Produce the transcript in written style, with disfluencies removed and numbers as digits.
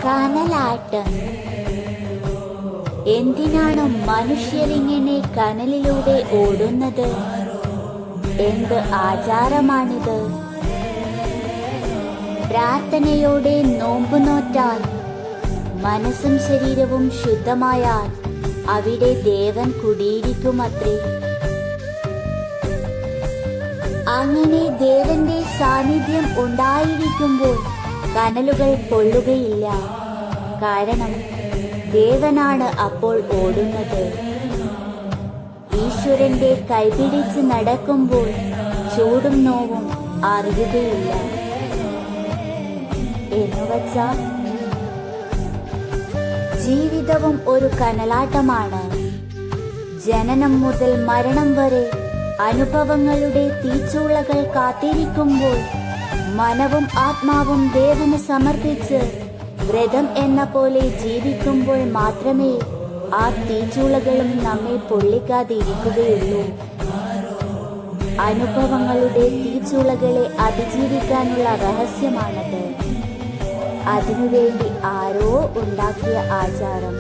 കനലാട്ടം. എന്തിനാണ് മനുഷ്യരിങ്ങനെ കനലിലൂടെ ഓടുന്നത്? എന്ത് ആചാരമാണിത്? പ്രാർത്ഥനയോടെ നോമ്പു നോറ്റാൽ, മനസ്സും ശരീരവും ശുദ്ധമായാൽ അവിടെ ദേവൻ കുടിയിരിക്കുമത്രേ. അങ്ങനെ ദേവന്റെ സാന്നിധ്യം ഉണ്ടായിരിക്കുമ്പോൾ കനലുകൾ പൊള്ളുകയില്ല. കാരണം ദേവനാണ് അപ്പോൾ ഓടുന്നത്. ഈശ്വരന്റെ കൈപിടിച്ച് നടക്കുമ്പോൾ ചൂടും നോവും അറിയുകയില്ല. എന്നുവച്ചാൽ ജീവിതവും ഒരു കനലാട്ടമാണ്. ജനനം മുതൽ മരണം വരെ അനുഭവങ്ങളുടെ തീച്ചൂളകൾ കാത്തിരിക്കുമ്പോൾ മനവും ആത്മാവും ദേവന് സമർപ്പിച്ച് വ്രതം എന്ന പോലെ ജീവിക്കുമ്പോൾ മാത്രമേ ആ തീച്ചൂളകളും നമ്മെ പൊള്ളിക്കാതിരിക്കുകയുള്ളൂ. അനുഭവങ്ങളുടെ തീച്ചൂളകളെ അതിജീവിക്കാനുള്ള രഹസ്യമാണത്. അതിനുവേണ്ടി ആരോ ഉണ്ടാക്കിയ ആചാരം.